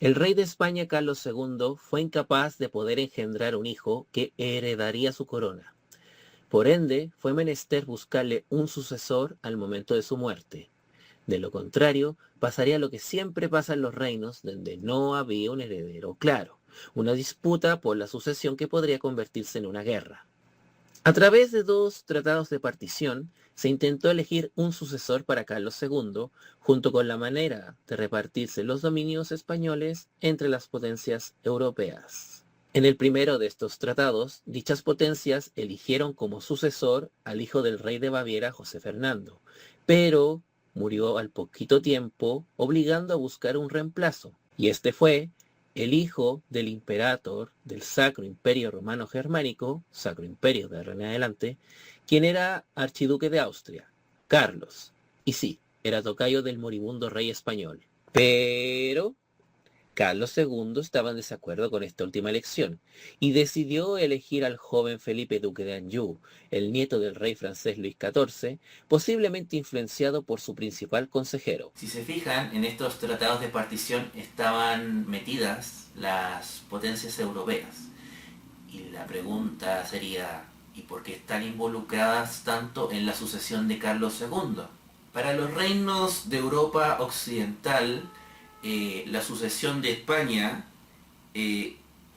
El rey de España, Carlos II, fue incapaz de poder engendrar un hijo que heredaría su corona. Por ende, fue menester buscarle un sucesor al momento de su muerte. De lo contrario, pasaría lo que siempre pasa en los reinos donde no había un heredero claro, una disputa por la sucesión que podría convertirse en una guerra. A través de dos tratados de partición, se intentó elegir un sucesor para Carlos II, junto con la manera de repartirse los dominios españoles entre las potencias europeas. En el primero de estos tratados, dichas potencias eligieron como sucesor al hijo del rey de Baviera, José Fernando, pero murió al poquito tiempo, obligando a buscar un reemplazo, y este fue el hijo del imperator del Sacro Imperio Romano Germánico, Sacro Imperio de ahora en adelante, quien era archiduque de Austria, Carlos. Y sí, era tocayo del moribundo rey español. Pero Carlos II estaba en desacuerdo con esta última elección y decidió elegir al joven Felipe Duque de Anjou, el nieto del rey francés Luis XIV, posiblemente influenciado por su principal consejero. Si se fijan, en estos tratados de partición estaban metidas las potencias europeas. Y la pregunta sería, ¿y por qué están involucradas tanto en la sucesión de Carlos II? Para los reinos de Europa occidental, la sucesión de España,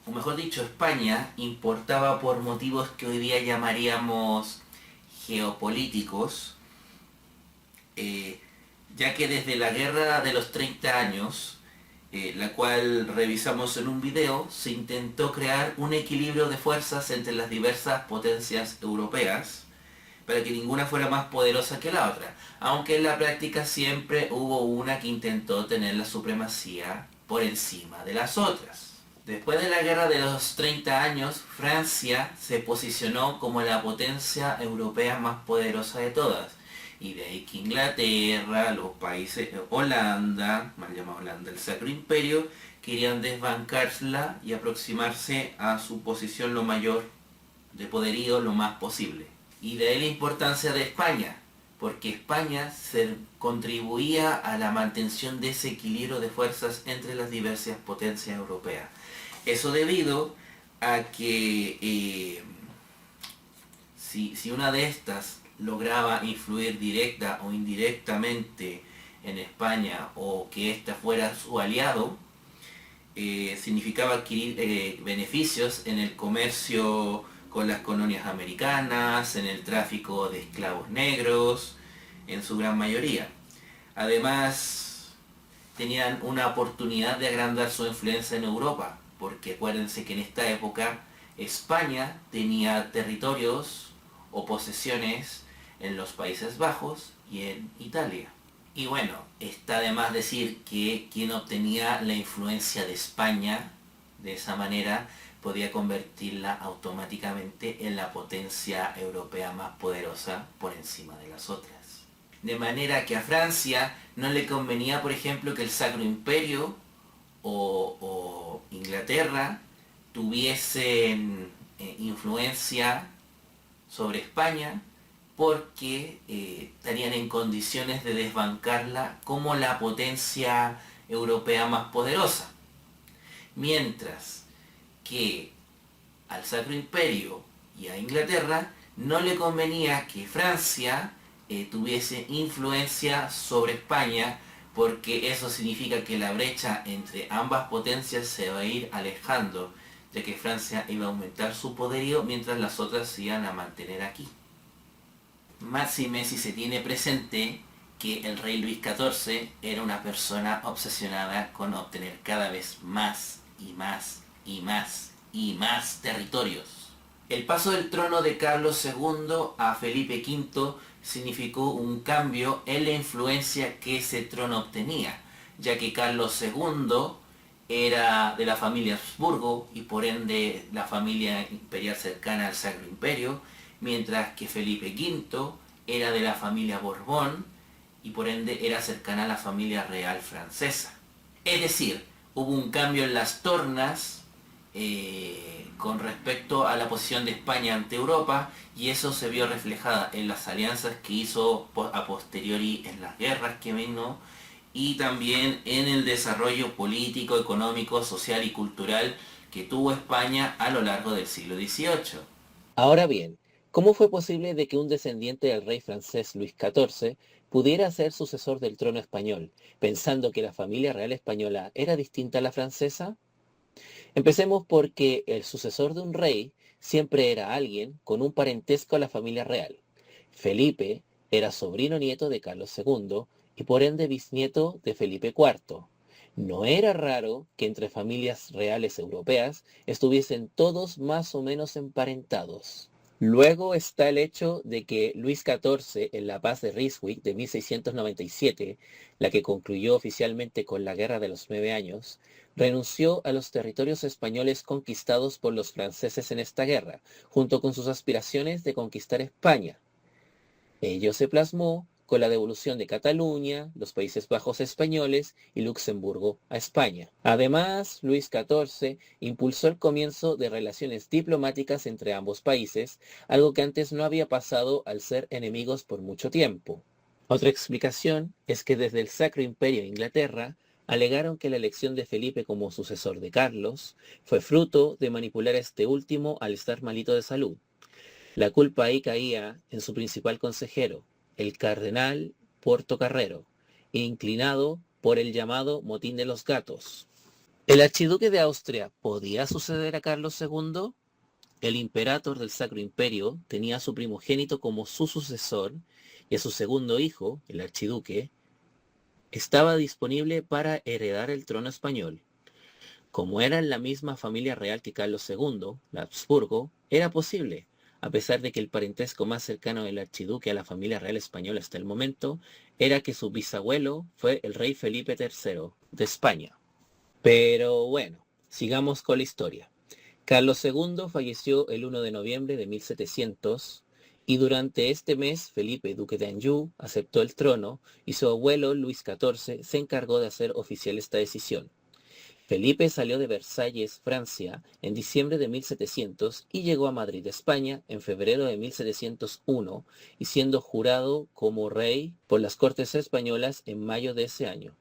o mejor dicho, España, importaba por motivos que hoy día llamaríamos geopolíticos, ya que desde la Guerra de los 30 años, la cual revisamos en un video, se intentó crear un equilibrio de fuerzas entre las diversas potencias europeas para que ninguna fuera más poderosa que la otra, aunque en la práctica siempre hubo una que intentó tener la supremacía por encima de las otras. Después de la Guerra de los 30 años, Francia se posicionó como la potencia europea más poderosa de todas, y de ahí que Inglaterra, los países, Holanda, mal llamado Holanda, el Sacro Imperio, querían desbancarla y aproximarse a su posición lo mayor de poderío lo más posible. Y de ahí la importancia de España, porque España se contribuía a la mantención de ese equilibrio de fuerzas entre las diversas potencias europeas. Eso debido a que si una de estas lograba influir directa o indirectamente en España, o que ésta fuera su aliado, significaba adquirir beneficios en el comercio con las colonias americanas, en el tráfico de esclavos negros, en su gran mayoría. Además, tenían una oportunidad de agrandar su influencia en Europa, porque acuérdense que en esta época España tenía territorios o posesiones en los Países Bajos y en Italia. Y bueno, está de más decir que quien obtenía la influencia de España de esa manera podía convertirla automáticamente en la potencia europea más poderosa por encima de las otras. De manera que a Francia no le convenía, por ejemplo, que el Sacro Imperio o Inglaterra tuviesen influencia sobre España, porque estarían en condiciones de desbancarla como la potencia europea más poderosa. Mientras que al Sacro Imperio y a Inglaterra no le convenía que Francia tuviese influencia sobre España, porque eso significa que la brecha entre ambas potencias se va a ir alejando, ya que Francia iba a aumentar su poderío mientras las otras se iban a mantener aquí. Máxime si se tiene presente que el rey Luis XIV era una persona obsesionada con obtener cada vez más y más y más y más territorios. El paso del trono de Carlos II a Felipe V significó un cambio en la influencia que ese trono obtenía, ya que Carlos II era de la familia Habsburgo y por ende la familia imperial cercana al Sacro Imperio, mientras que Felipe V era de la familia Borbón y por ende era cercana a la familia real francesa. Es decir, hubo un cambio en las tornas con respecto a la posición de España ante Europa, y eso se vio reflejada en las alianzas que hizo a posteriori en las guerras que vino y también en el desarrollo político, económico, social y cultural que tuvo España a lo largo del siglo XVIII. Ahora bien, ¿cómo fue posible de que un descendiente del rey francés Luis XIV pudiera ser sucesor del trono español, pensando que la familia real española era distinta a la francesa? Empecemos porque el sucesor de un rey siempre era alguien con un parentesco a la familia real. Felipe era sobrino nieto de Carlos II y por ende bisnieto de Felipe IV. No era raro que entre familias reales europeas estuviesen todos más o menos emparentados. Luego está el hecho de que Luis XIV, en la paz de Ryswick de 1697, la que concluyó oficialmente con la Guerra de los 9 Años, renunció a los territorios españoles conquistados por los franceses en esta guerra, junto con sus aspiraciones de conquistar España. Ello se plasmó con la devolución de Cataluña, los Países Bajos españoles y Luxemburgo a España. Además, Luis XIV impulsó el comienzo de relaciones diplomáticas entre ambos países, algo que antes no había pasado al ser enemigos por mucho tiempo. Otra explicación es que desde el Sacro Imperio de Inglaterra alegaron que la elección de Felipe como sucesor de Carlos fue fruto de manipular a este último al estar malito de salud. La culpa ahí caía en su principal consejero, el cardenal Portocarrero, inclinado por el llamado motín de los gatos. ¿El archiduque de Austria podía suceder a Carlos II? El imperator del Sacro Imperio tenía a su primogénito como su sucesor y a su segundo hijo, el archiduque, estaba disponible para heredar el trono español. Como eran la misma familia real que Carlos II, la Habsburgo, era posible, a pesar de que el parentesco más cercano del archiduque a la familia real española hasta el momento era que su bisabuelo fue el rey Felipe III de España. Pero bueno, sigamos con la historia. Carlos II falleció el 1 de noviembre de 1700 y durante este mes Felipe, duque de Anjou, aceptó el trono y su abuelo Luis XIV se encargó de hacer oficial esta decisión. Felipe salió de Versalles, Francia, en diciembre de 1700 y llegó a Madrid, España, en febrero de 1701 y siendo jurado como rey por las Cortes Españolas en mayo de ese año.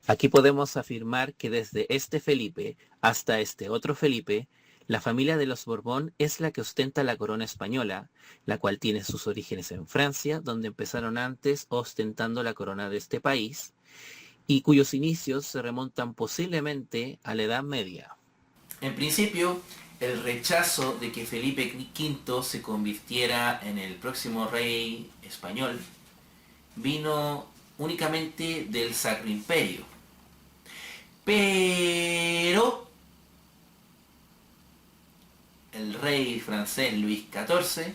Aquí podemos afirmar que desde este Felipe hasta este otro Felipe, la familia de los Borbón es la que ostenta la corona española, la cual tiene sus orígenes en Francia, donde empezaron antes ostentando la corona de este país, y cuyos inicios se remontan posiblemente a la Edad Media. En principio, el rechazo de que Felipe V se convirtiera en el próximo rey español vino únicamente del Sacro Imperio. Pero el rey francés Luis XIV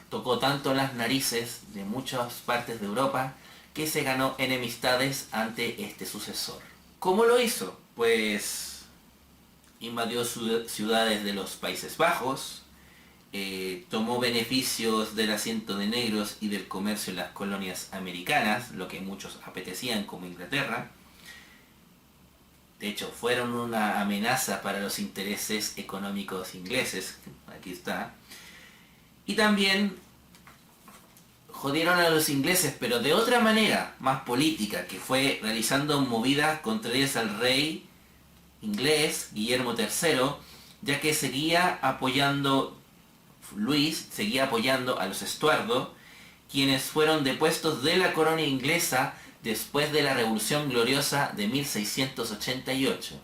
tocó tanto las narices de muchas partes de Europa que se ganó enemistades ante este sucesor. ¿Cómo lo hizo? Pues invadió ciudades de los Países Bajos, tomó beneficios del asiento de negros y del comercio en las colonias americanas, lo que muchos apetecían como Inglaterra. De hecho, fueron una amenaza para los intereses económicos ingleses, aquí está. Y también jodieron a los ingleses, pero de otra manera, más política, que fue realizando movidas contrarias al rey inglés, Guillermo III, ya que Luis seguía apoyando a los Estuardo, quienes fueron depuestos de la corona inglesa después de la Revolución Gloriosa de 1688.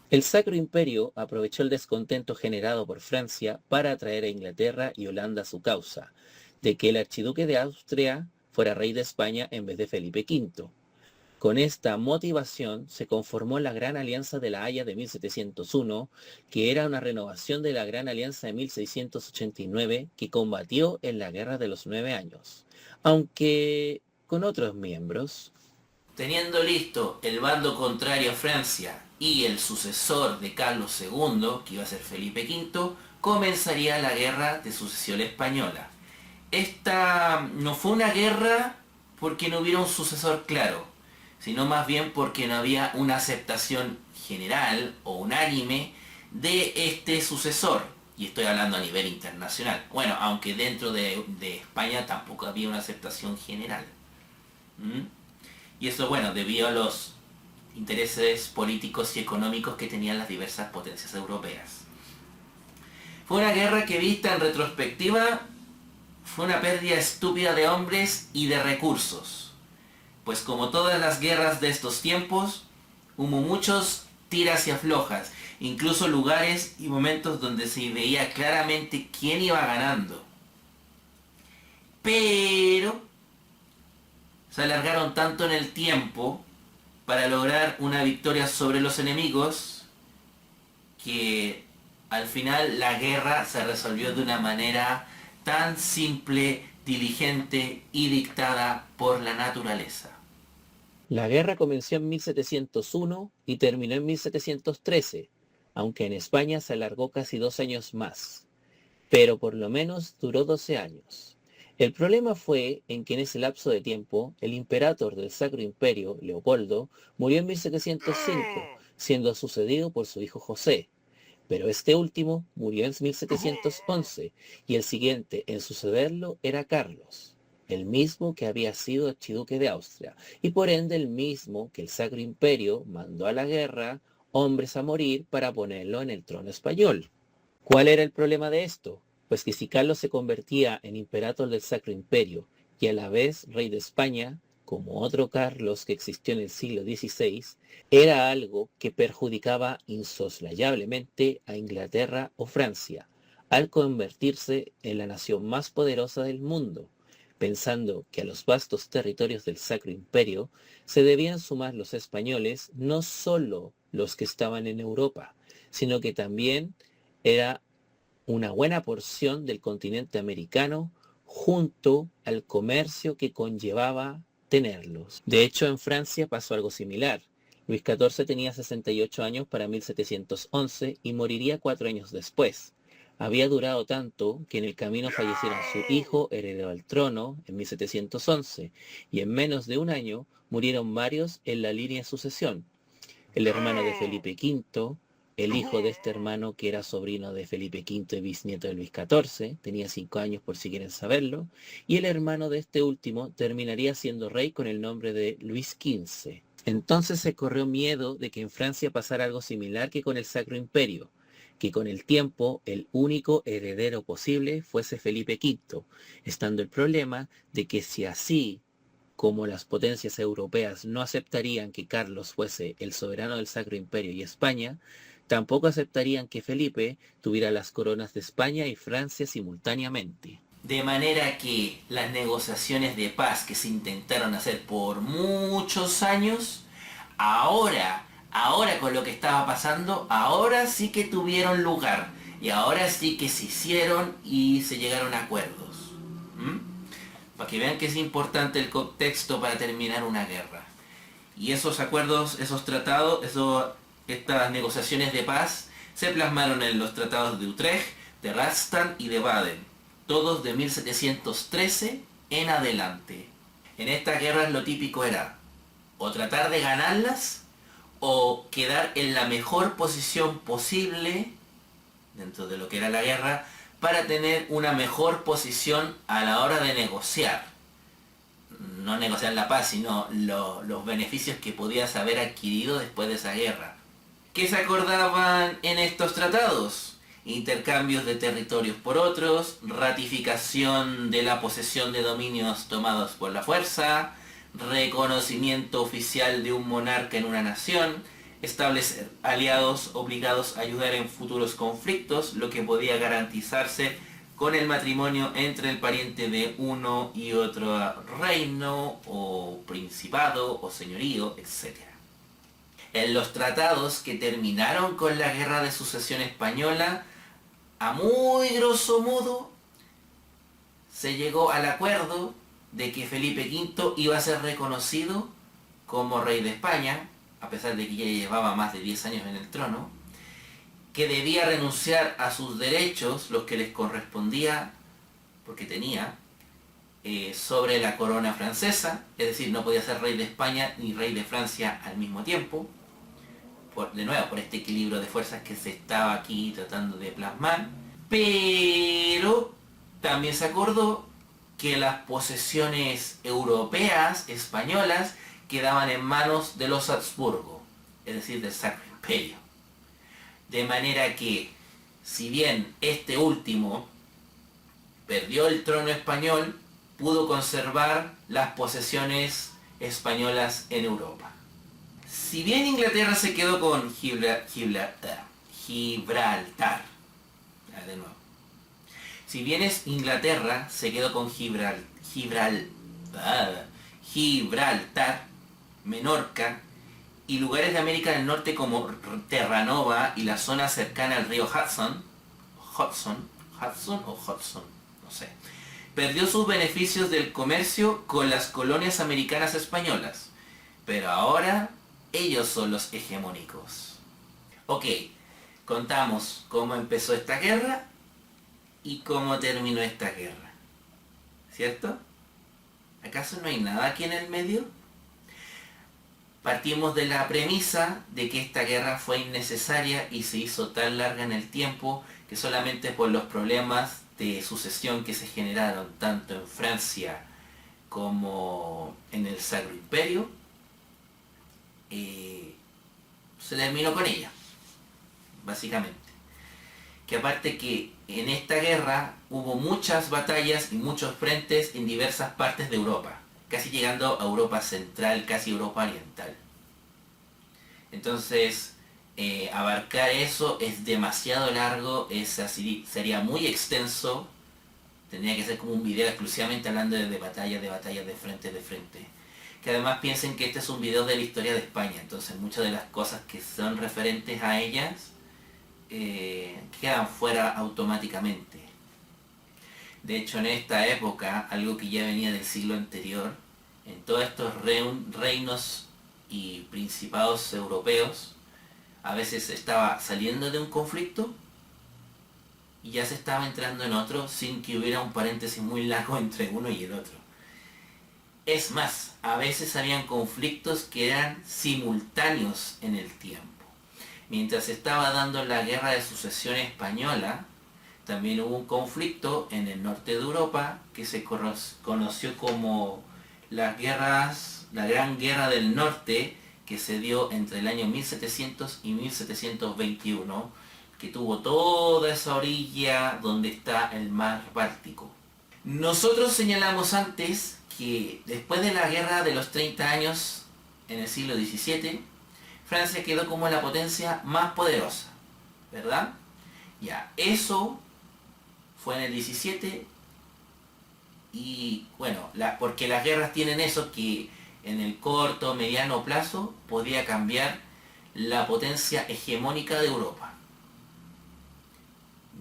El Sacro Imperio aprovechó el descontento generado por Francia para atraer a Inglaterra y Holanda a su causa, de que el archiduque de Austria fuera rey de España en vez de Felipe V. Con esta motivación se conformó la Gran Alianza de la Haya de 1701, que era una renovación de la Gran Alianza de 1689 que combatió en la Guerra de los 9 Años, aunque con otros miembros. Teniendo listo el bando contrario a Francia y el sucesor de Carlos II, que iba a ser Felipe V, comenzaría la Guerra de Sucesión Española. Esta no fue una guerra porque no hubiera un sucesor claro, sino más bien porque no había una aceptación general o unánime de este sucesor. Y estoy hablando a nivel internacional. Bueno, aunque dentro de España tampoco había una aceptación general. Y eso, bueno, debido a los intereses políticos y económicos que tenían las diversas potencias europeas. Fue una guerra que, vista en retrospectiva, fue una pérdida estúpida de hombres y de recursos. Pues como todas las guerras de estos tiempos, hubo muchos tiras y aflojas, incluso lugares y momentos donde se veía claramente quién iba ganando. Pero se alargaron tanto en el tiempo para lograr una victoria sobre los enemigos que al final la guerra se resolvió de una manera tan simple, diligente y dictada por la naturaleza. La guerra comenzó en 1701 y terminó en 1713, aunque en España se alargó casi 2 años más, pero por lo menos duró 12 años. El problema fue en que en ese lapso de tiempo, el imperator del Sacro Imperio, Leopoldo, murió en 1705, siendo sucedido por su hijo José, pero este último murió en 1711 y el siguiente en sucederlo era Carlos, el mismo que había sido archiduque de Austria, y por ende el mismo que el Sacro Imperio mandó a la guerra hombres a morir para ponerlo en el trono español. ¿Cuál era el problema de esto? Pues que si Carlos se convertía en imperator del Sacro Imperio y a la vez rey de España, como otro Carlos que existió en el siglo XVI, era algo que perjudicaba insoslayablemente a Inglaterra o Francia, al convertirse en la nación más poderosa del mundo, pensando que a los vastos territorios del Sacro Imperio se debían sumar los españoles, no solo los que estaban en Europa, sino que también era una buena porción del continente americano junto al comercio que conllevaba tenerlos. De hecho, en Francia pasó algo similar. Luis XIV tenía 68 años para 1711 y moriría 4 años después. Había durado tanto que en el camino fallecieron su hijo, heredero al trono, en 1711, y en menos de un año murieron varios en la línea de sucesión. El hermano de Felipe V, el hijo de este hermano que era sobrino de Felipe V y bisnieto de Luis XIV, tenía 5 años por si quieren saberlo, y el hermano de este último terminaría siendo rey con el nombre de Luis XV. Entonces se corrió miedo de que en Francia pasara algo similar que con el Sacro Imperio, que con el tiempo el único heredero posible fuese Felipe V, estando el problema de que si así como las potencias europeas no aceptarían que Carlos fuese el soberano del Sacro Imperio y España, tampoco aceptarían que Felipe tuviera las coronas de España y Francia simultáneamente. De manera que las negociaciones de paz que se intentaron hacer por muchos años, ahora con lo que estaba pasando, ahora sí que tuvieron lugar. Y ahora sí que se hicieron y se llegaron a acuerdos. Para que vean que es importante el contexto para terminar una guerra. Y esos acuerdos, esos tratados, estas negociaciones de paz se plasmaron en los tratados de Utrecht, de Rastatt y de Baden, todos de 1713 en adelante. En estas guerras lo típico era o tratar de ganarlas o quedar en la mejor posición posible dentro de lo que era la guerra para tener una mejor posición a la hora de negociar. No negociar la paz, sino los beneficios que podías haber adquirido después de esa guerra. ¿Qué se acordaban en estos tratados? Intercambios de territorios por otros, ratificación de la posesión de dominios tomados por la fuerza, reconocimiento oficial de un monarca en una nación, establecer aliados obligados a ayudar en futuros conflictos, lo que podía garantizarse con el matrimonio entre el pariente de uno y otro reino, o principado, o señorío, etc. En los tratados que terminaron con la Guerra de Sucesión Española, a muy grosso modo, se llegó al acuerdo de que Felipe V iba a ser reconocido como rey de España, a pesar de que ya llevaba más de 10 años en el trono, que debía renunciar a sus derechos, los que les correspondía, porque tenía, sobre la corona francesa, es decir, no podía ser rey de España ni rey de Francia al mismo tiempo, de nuevo, por este equilibrio de fuerzas que se estaba aquí tratando de plasmar, pero también se acordó que las posesiones europeas, españolas, quedaban en manos de los Habsburgo, es decir, del Sacro Imperio. De manera que, si bien este último perdió el trono español, pudo conservar las posesiones españolas en Europa. Si bien Inglaterra se quedó con Gibraltar, de nuevo. Si bien Inglaterra se quedó con Gibraltar, Menorca y lugares de América del Norte como Terranova y la zona cercana al río Hudson, no sé, perdió sus beneficios del comercio con las colonias americanas españolas, pero ahora ellos son los hegemónicos. Ok, contamos cómo empezó esta guerra y cómo terminó esta guerra, ¿cierto? ¿Acaso no hay nada aquí en el medio? Partimos de la premisa de que esta guerra fue innecesaria y se hizo tan larga en el tiempo que solamente por los problemas de sucesión que se generaron tanto en Francia como en el Sacro Imperio, se terminó con ella, básicamente. Que aparte que en esta guerra hubo muchas batallas y muchos frentes en diversas partes de Europa, casi llegando a Europa Central, casi Europa Oriental. Entonces, abarcar eso es demasiado largo, sería muy extenso, tendría que ser como un video exclusivamente hablando de batallas, de frente. Que además piensen que este es un video de la historia de España, entonces muchas de las cosas que son referentes a ellas quedan fuera automáticamente. De hecho, en esta época, algo que ya venía del siglo anterior, en todos estos reinos y principados europeos, a veces estaba saliendo de un conflicto y ya se estaba entrando en otro sin que hubiera un paréntesis muy largo entre uno y el otro. Es más, a veces habían conflictos que eran simultáneos en el tiempo. Mientras se estaba dando la guerra de sucesión española, también hubo un conflicto en el norte de Europa que se conoció como la Gran Guerra del Norte, que se dio entre el año 1700 y 1721, que tuvo toda esa orilla donde está el mar Báltico. Nosotros señalamos antes que después de la Guerra de los 30 años en el siglo XVII, Francia quedó como la potencia más poderosa, ¿verdad? Ya, eso fue en el 17 y bueno, porque las guerras tienen eso que en el corto, mediano plazo podía cambiar la potencia hegemónica de Europa.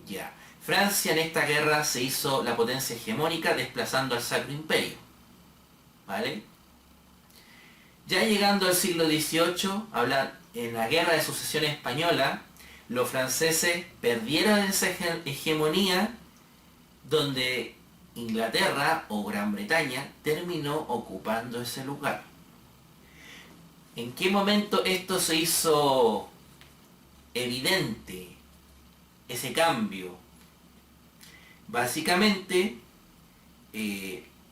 Ya, Francia en esta guerra se hizo la potencia hegemónica desplazando al Sacro Imperio, ¿vale? Ya llegando al siglo XVIII, en la Guerra de Sucesión Española, los franceses perdieron esa hegemonía donde Inglaterra o Gran Bretaña terminó ocupando ese lugar. ¿En qué momento esto se hizo evidente, ese cambio? Básicamente,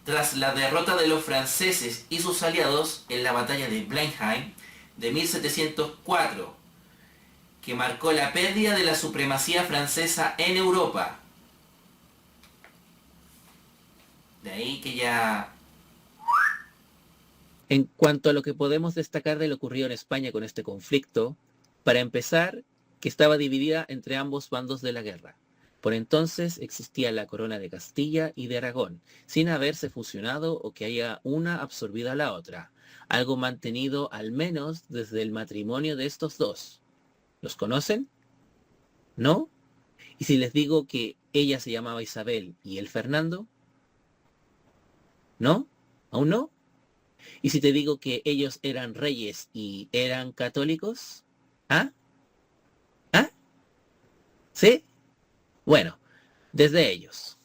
tras la derrota de los franceses y sus aliados en la batalla de Blenheim de 1704, que marcó la pérdida de la supremacía francesa en Europa. De ahí que ya... En cuanto a lo que podemos destacar de lo ocurrido en España con este conflicto, para empezar, que estaba dividida entre ambos bandos de la guerra. Por entonces existía la corona de Castilla y de Aragón, sin haberse fusionado o que haya una absorbida a la otra, algo mantenido al menos desde el matrimonio de estos dos. ¿Los conocen? ¿No? ¿Y si les digo que ella se llamaba Isabel y él Fernando? ¿No? ¿Aún no? ¿Y si te digo que ellos eran reyes y eran católicos? ¿Ah? ¿Ah? ¿Sí? Bueno, desde ellos.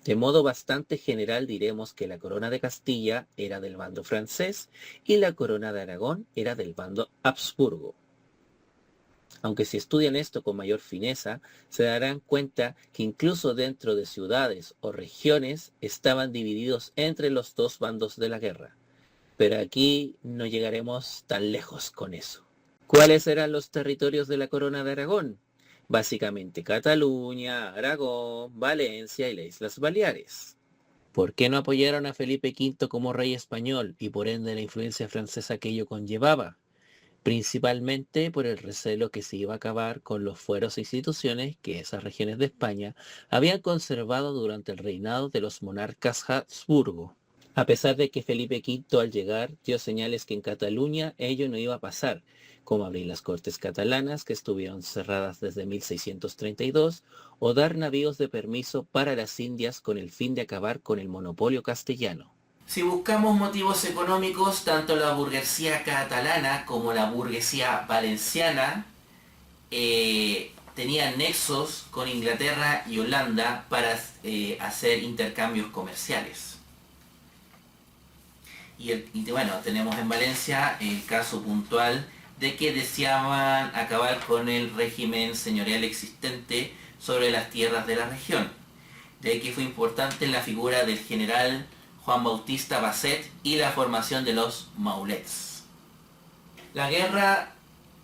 De modo bastante general diremos que la corona de Castilla era del bando francés y la corona de Aragón era del bando Habsburgo. Aunque si estudian esto con mayor fineza, se darán cuenta que incluso dentro de ciudades o regiones estaban divididos entre los dos bandos de la guerra. Pero aquí no llegaremos tan lejos con eso. ¿Cuáles eran los territorios de la Corona de Aragón? Básicamente Cataluña, Aragón, Valencia y las Islas Baleares. ¿Por qué no apoyaron a Felipe V como rey español y por ende la influencia francesa que ello conllevaba? Principalmente por el recelo que se iba a acabar con los fueros e instituciones que esas regiones de España habían conservado durante el reinado de los monarcas Habsburgo. A pesar de que Felipe V al llegar dio señales que en Cataluña ello no iba a pasar, como abrir las cortes catalanas que estuvieron cerradas desde 1632 o dar navíos de permiso para las Indias con el fin de acabar con el monopolio castellano. Si buscamos motivos económicos, tanto la burguesía catalana como la burguesía valenciana tenían nexos con Inglaterra y Holanda para hacer intercambios comerciales. Y bueno, tenemos en Valencia el caso puntual de que deseaban acabar con el régimen señorial existente sobre las tierras de la región. De ahí que fue importante la figura del general Juan Bautista Basset y la formación de los maulets. La guerra,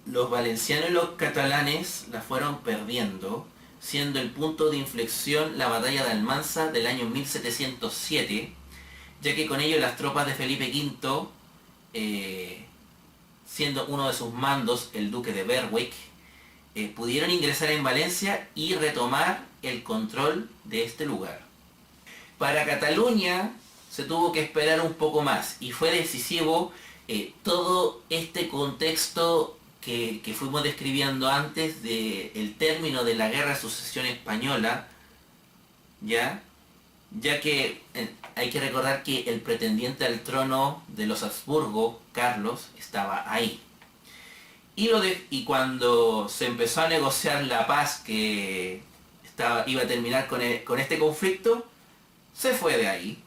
los valencianos y los catalanes la fueron perdiendo, siendo el punto de inflexión la batalla de Almansa del año 1707, ya que con ello las tropas de Felipe V, siendo uno de sus mandos el duque de Berwick, pudieron ingresar en Valencia y retomar el control de este lugar. Para Cataluña se tuvo que esperar un poco más y fue decisivo todo este contexto que fuimos describiendo antes del término de la Guerra de Sucesión Española, ya que hay que recordar que el pretendiente al trono de los Habsburgo, Carlos, estaba ahí. Y cuando se empezó a negociar la paz que iba a terminar con este conflicto, se fue de ahí.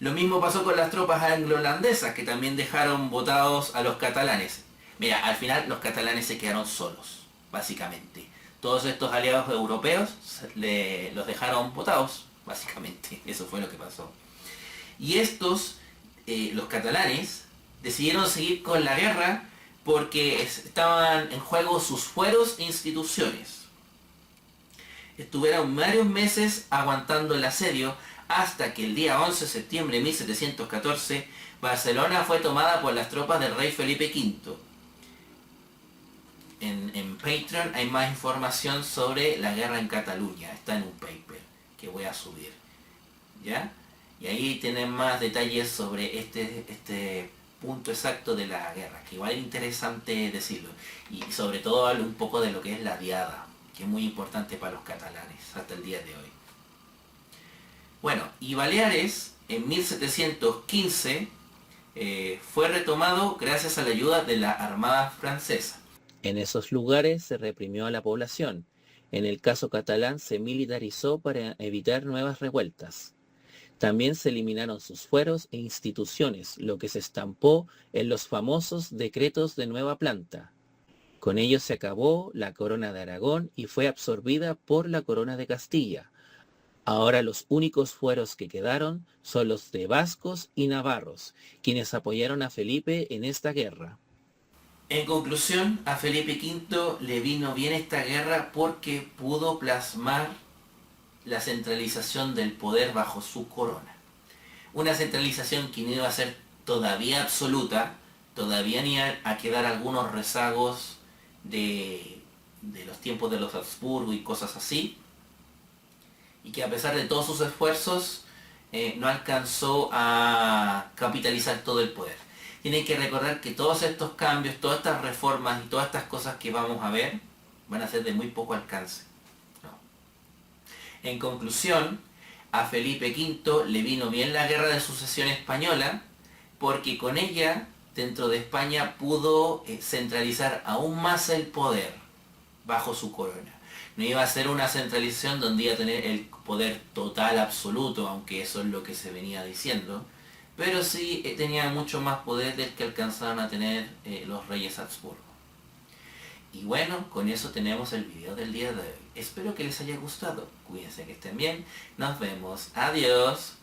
Lo mismo pasó con las tropas anglo-holandesas, que también dejaron votados a los catalanes. Mira, al final los catalanes se quedaron solos, básicamente. Todos estos aliados europeos los dejaron votados, básicamente. Eso fue lo que pasó. Y estos, los catalanes, decidieron seguir con la guerra porque estaban en juego sus fueros e instituciones. Estuvieron varios meses aguantando el asedio hasta que el día 11 de septiembre de 1714 Barcelona fue tomada por las tropas del rey Felipe V. En Patreon hay más información sobre la guerra en Cataluña, está en un paper que voy a subir, ¿ya? Y ahí tienen más detalles sobre este punto exacto de la guerra, que igual es interesante decirlo, y sobre todo habla un poco de lo que es la diada, que es muy importante para los catalanes hasta el día de hoy. Bueno, y Baleares en 1715 fue retomado gracias a la ayuda de la Armada Francesa. En esos lugares se reprimió a la población. En el caso catalán se militarizó para evitar nuevas revueltas. También se eliminaron sus fueros e instituciones, lo que se estampó en los famosos decretos de nueva planta. Con ello se acabó la corona de Aragón y fue absorbida por la corona de Castilla. Ahora los únicos fueros que quedaron son los de vascos y navarros, quienes apoyaron a Felipe en esta guerra. En conclusión, a Felipe V le vino bien esta guerra porque pudo plasmar la centralización del poder bajo su corona. Una centralización que no iba a ser todavía absoluta, todavía ni a quedar algunos rezagos de los tiempos de los Habsburgo y cosas así, y que a pesar de todos sus esfuerzos no alcanzó a capitalizar todo el poder. Tienen que recordar que todos estos cambios, todas estas reformas y todas estas cosas que vamos a ver van a ser de muy poco alcance. No. En conclusión, a Felipe V le vino bien la Guerra de Sucesión Española porque con ella, dentro de España, pudo centralizar aún más el poder bajo su corona. No iba a ser una centralización donde iba a tener el poder total absoluto, aunque eso es lo que se venía diciendo, pero sí tenía mucho más poder del que alcanzaron a tener los reyes Habsburgo. Y bueno, con eso tenemos el video del día de hoy. Espero que les haya gustado. Cuídense, que estén bien. Nos vemos. Adiós.